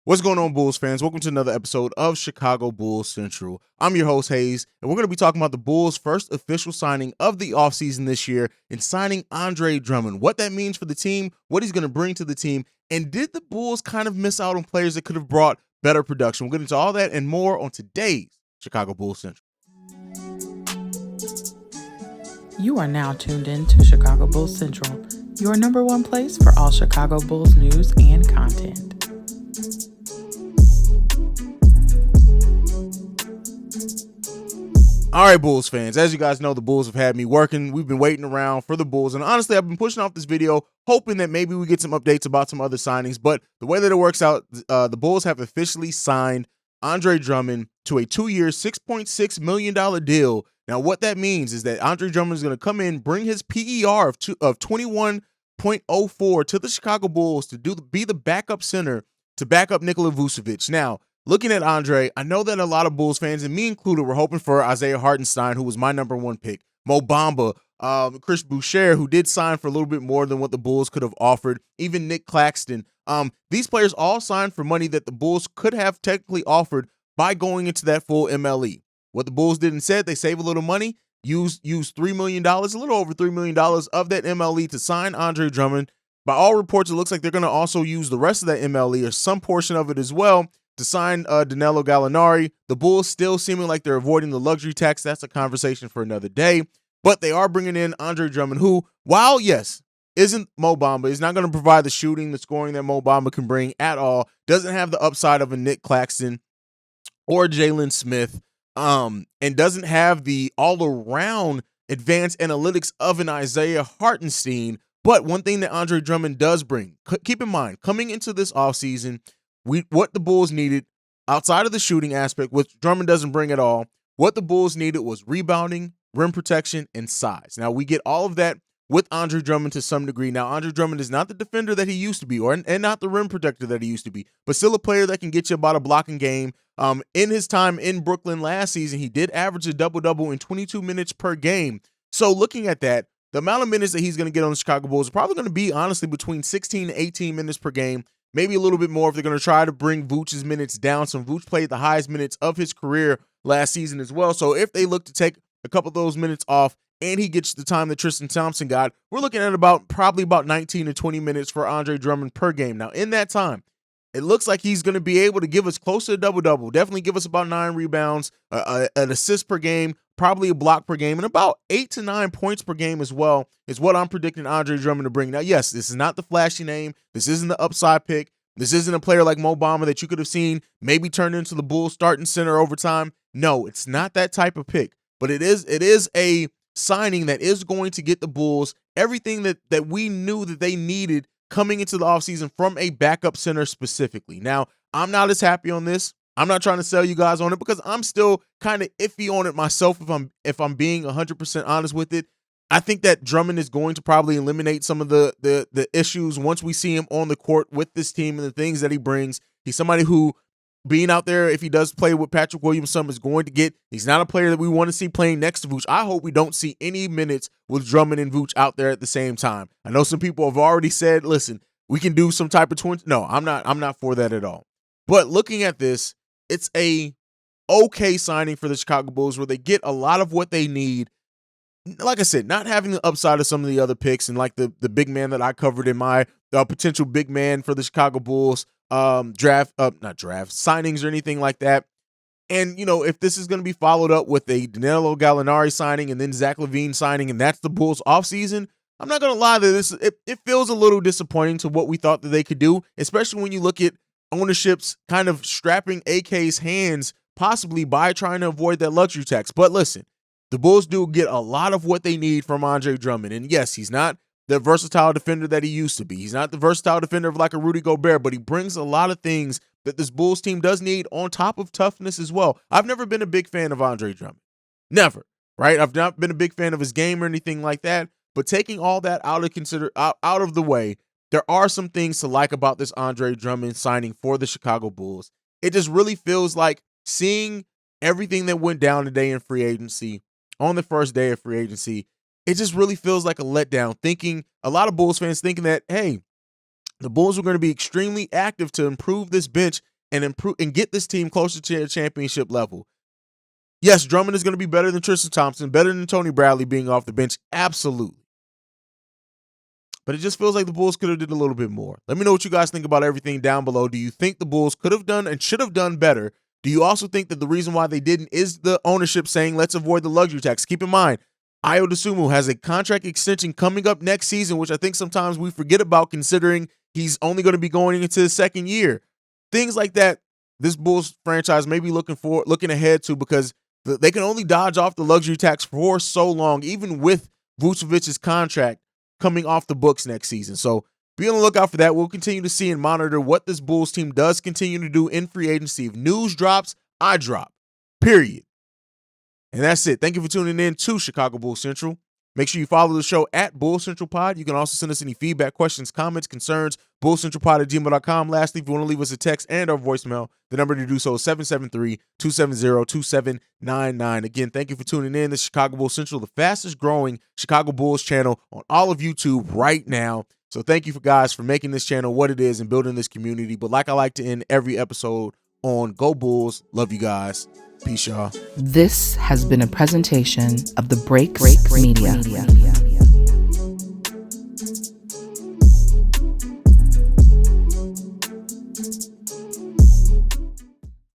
What's going on, Bulls fans? Welcome to another episode of Chicago Bulls Central. I'm your host, Haize, and we're going to be talking about the Bulls' first official signing of the offseason this year in signing Andre Drummond, what that means for the team, what he's going to bring to the team, and did the Bulls kind of miss out on players that could have brought better production? We'll get into all that and more on today's Chicago Bulls Central. You are now tuned in to Chicago Bulls Central, your number one place for all Chicago Bulls news and content. All right, Bulls fans, as you guys know, the Bulls have had me working. We've been waiting around for the Bulls, and honestly, I've been pushing off this video, hoping that maybe we get some updates about some other signings, but the way that it works out, the Bulls have officially signed Andre Drummond to a 2-year, $6.6 million deal. Now, what that means is that Andre Drummond is going to come in, bring his PER of 21.04 to the Chicago Bulls to be the backup center to back up Nikola Vucevic. Now, looking at Andre, I know that a lot of Bulls fans, and me included, were hoping for Isaiah Hartenstein, who was my number one pick, Mo Bamba, Chris Boucher, who did sign for a little bit more than what the Bulls could have offered, even Nick Claxton. These players all signed for money that the Bulls could have technically offered by going into that full MLE. What the Bulls did instead, they save a little money, use $3 million, a little over $3 million of that MLE to sign Andre Drummond. By all reports, it looks like they're going to also use the rest of that MLE or some portion of it as well to sign Danilo Gallinari. The Bulls still seeming like they're avoiding the luxury tax. That's a conversation for another day. But they are bringing in Andre Drummond, who, while, yes, isn't Mo Bamba, is not going to provide the shooting, the scoring that Mo Bamba can bring at all, doesn't have the upside of a Nick Claxton or Jalen Smith, and doesn't have the all-around advanced analytics of an Isaiah Hartenstein. But one thing that Andre Drummond does bring, keep in mind, coming into this offseason, what the Bulls needed outside of the shooting aspect, which Drummond doesn't bring at all, what the Bulls needed was rebounding, rim protection, and size. Now, we get all of that with Andre Drummond to some degree. Now, Andre Drummond is not the defender that he used to be, and not the rim protector that he used to be, but still a player that can get you about a blocking game. In his time in Brooklyn last season, he did average a double-double in 22 minutes per game. So looking at that, the amount of minutes that he's going to get on the Chicago Bulls is probably going to be, honestly, between 16 to 18 minutes per game, maybe a little bit more if they're going to try to bring Vooch's minutes down. So Vooch played the highest minutes of his career last season as well. So if they look to take a couple of those minutes off and he gets the time that Tristan Thompson got, we're looking at probably about 19 to 20 minutes for Andre Drummond per game. Now, in that time, it looks like he's going to be able to give us close to a double-double, definitely give us about 9 rebounds, an assist per game, probably a block per game, and about 8 to 9 points per game as well is what I'm predicting Andre Drummond to bring. Now, yes, this is not the flashy name. This isn't the upside pick. This isn't a player like Mo Bamba that you could have seen maybe turn into the Bulls starting center over time. No, it's not that type of pick, but it is a signing that is going to get the Bulls everything that we knew that they needed coming into the offseason from a backup center specifically. Now, I'm not as happy on this. I'm not trying to sell you guys on it because I'm still kind of iffy on it myself if I'm being 100% honest with it. I think that Drummond is going to probably eliminate some of the issues once we see him on the court with this team and the things that he brings. He's somebody who, being out there, if he does play with Patrick Williams, is going to get. He's not a player that we want to see playing next to Vooch. I hope we don't see any minutes with Drummond and Vooch out there at the same time. I know some people have already said, listen, we can do some type of twin. No, I'm not for that at all. But looking at this, it's a okay signing for the Chicago Bulls where they get a lot of what they need. Like I said, not having the upside of some of the other picks and like the big man that I covered in my potential big man for the Chicago Bulls not draft signings or anything like that. And, if this is going to be followed up with a Danilo Gallinari signing and then Zach LaVine signing, and that's the Bulls offseason, I'm not going to lie that it feels a little disappointing to what we thought that they could do, especially when you look at ownership's kind of strapping AK's hands possibly by trying to avoid that luxury tax. But listen, the Bulls do get a lot of what they need from Andre Drummond. And yes, he's not the versatile defender that he used to be. He's not the versatile defender of like a Rudy Gobert, but he brings a lot of things that this Bulls team does need on top of toughness as well. I've never been a big fan of Andre Drummond. Never, right? I've not been a big fan of his game or anything like that. But taking all that out of the way, there are some things to like about this Andre Drummond signing for the Chicago Bulls. It just really feels like seeing everything that went down today in free agency, on the first day of free agency, it just really feels like a letdown. A lot of Bulls fans thinking that, hey, the Bulls were going to be extremely active to improve this bench and improve and get this team closer to a championship level. Yes, Drummond is going to be better than Tristan Thompson, better than Tony Bradley being off the bench. Absolutely. But it just feels like the Bulls could have did a little bit more. Let me know what you guys think about everything down below. Do you think the Bulls could have done and should have done better? Do you also think that the reason why they didn't is the ownership saying, let's avoid the luxury tax? Keep in mind, Ayo Dosunmu has a contract extension coming up next season, which I think sometimes we forget about considering he's only going to be going into his second year. Things like that, this Bulls franchise may be looking ahead to, because they can only dodge off the luxury tax for so long, even with Vucevic's contract coming off the books next season. So be on the lookout for that. We'll continue to see and monitor what this Bulls team does continue to do in free agency. If news drops, I drop. Period. And that's it. Thank you for tuning in to Chicago Bulls Central. Make sure you follow the show at Bulls Central Pod. You can also send us any feedback, questions, comments, concerns, bullscentralpod@gmail.com. Lastly, if you want to leave us a text and or voicemail, the number to do so is 773-270-2799. Again, thank you for tuning in to Chicago Bulls Central, the fastest growing Chicago Bulls channel on all of YouTube right now. So thank you guys for making this channel what it is and building this community. But like I like to end every episode on, go Bulls. Love you guys. Peace, y'all. This has been a presentation of the Breaks Media.